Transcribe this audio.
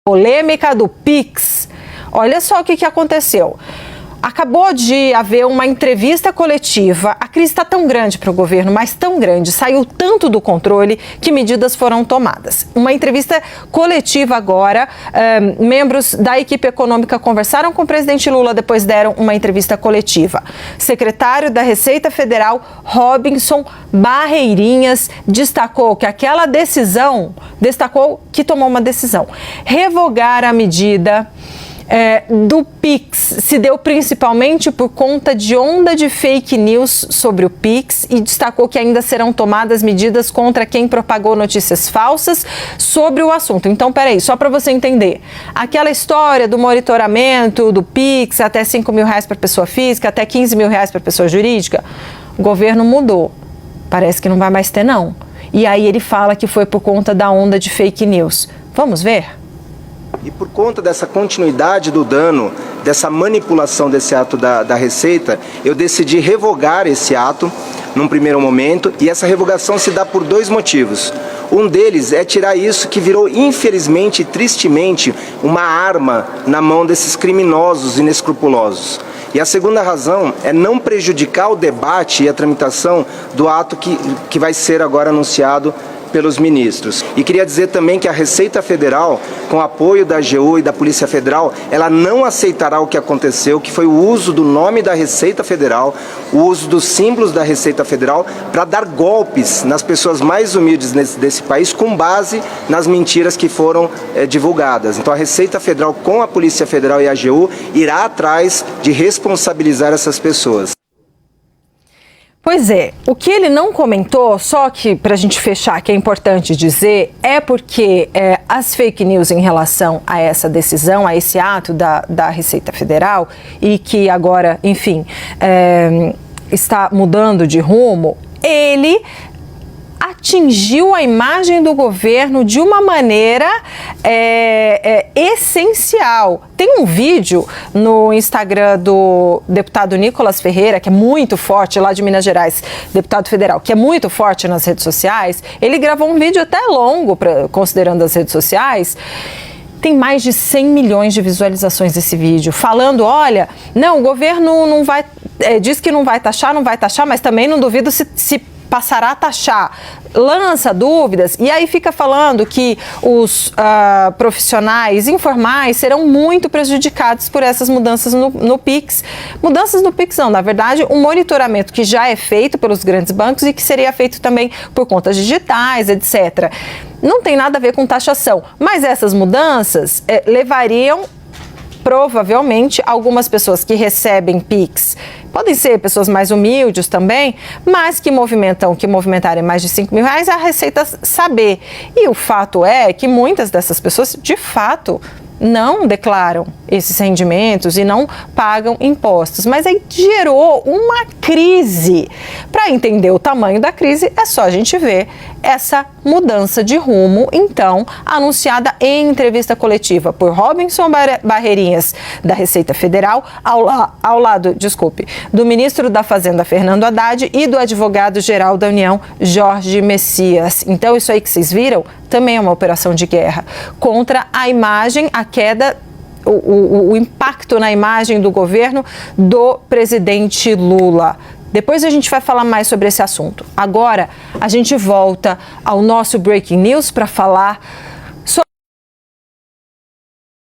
Polêmica do Pix. Olha só o que aconteceu. Acabou de haver uma entrevista coletiva. A crise está tão grande para o governo, mas tão grande, saiu tanto do controle que medidas foram tomadas. Uma entrevista coletiva agora, membros da equipe econômica conversaram com o presidente Lula, depois deram uma entrevista coletiva. Secretário da Receita Federal, Robinson Barreirinhas, destacou que tomou uma decisão. Revogar a medida do Pix se deu principalmente por conta de onda de fake news sobre o Pix e destacou que ainda serão tomadas medidas contra quem propagou notícias falsas sobre o assunto. Então, peraí, só para você entender, aquela história do monitoramento do Pix, até R$5.000 para pessoa física, até R$15.000 para pessoa jurídica, o governo mudou. Parece que não vai mais ter, não. E aí ele fala que foi por conta da onda de fake news. Vamos ver? E por conta dessa continuidade do dano, dessa manipulação desse ato da Receita, eu decidi revogar esse ato num primeiro momento, e essa revogação se dá por dois motivos. Um deles é tirar isso que virou, infelizmente e tristemente, uma arma na mão desses criminosos inescrupulosos. E a segunda razão é não prejudicar o debate e a tramitação do ato que vai ser agora anunciado pelos ministros. E queria dizer também que a Receita Federal, com o apoio da AGU e da Polícia Federal, ela não aceitará o que aconteceu, que foi o uso do nome da Receita Federal, o uso dos símbolos da Receita Federal para dar golpes nas pessoas mais humildes desse país com base nas mentiras que foram divulgadas. Então a Receita Federal, com a Polícia Federal e a AGU, irá atrás de responsabilizar essas pessoas. Pois é, o que ele não comentou, só que para a gente fechar, que é importante dizer, é porque as fake news em relação a essa decisão, a esse ato da Receita Federal, e que agora, enfim, está mudando de rumo, ele atingiu a imagem do governo de uma maneira essencial. Tem um vídeo no Instagram do deputado Nicolas Ferreira, que é muito forte, lá de Minas Gerais, deputado federal, que é muito forte nas redes sociais. Ele gravou um vídeo até longo, considerando as redes sociais. Tem mais de 100 milhões de visualizações desse vídeo, falando, olha, não, o governo não vai, diz que não vai taxar, mas também não duvido se passará a taxar, lança dúvidas, e aí fica falando que os profissionais informais serão muito prejudicados por essas mudanças no Pix. Mudanças no Pix não, na verdade, um monitoramento que já é feito pelos grandes bancos e que seria feito também por contas digitais, etc. Não tem nada a ver com taxação, mas essas mudanças levariam provavelmente algumas pessoas que recebem Pix, podem ser pessoas mais humildes também, mas que movimentarem mais de R$5.000, a Receita saber. E o fato é que muitas dessas pessoas, de fato, não declaram esses rendimentos e não pagam impostos. Mas aí gerou uma crise. Para entender o tamanho da crise, é só a gente ver essa mudança de rumo, então, anunciada em entrevista coletiva por Robinson Barreirinhas, da Receita Federal, ao lado do ministro da Fazenda, Fernando Haddad, e do advogado-geral da União, Jorge Messias. Então, isso aí que vocês viram também é uma operação de guerra contra a imagem, a queda, o impacto na imagem do governo do presidente Lula. Depois a gente vai falar mais sobre esse assunto. Agora, a gente volta ao nosso Breaking News para falar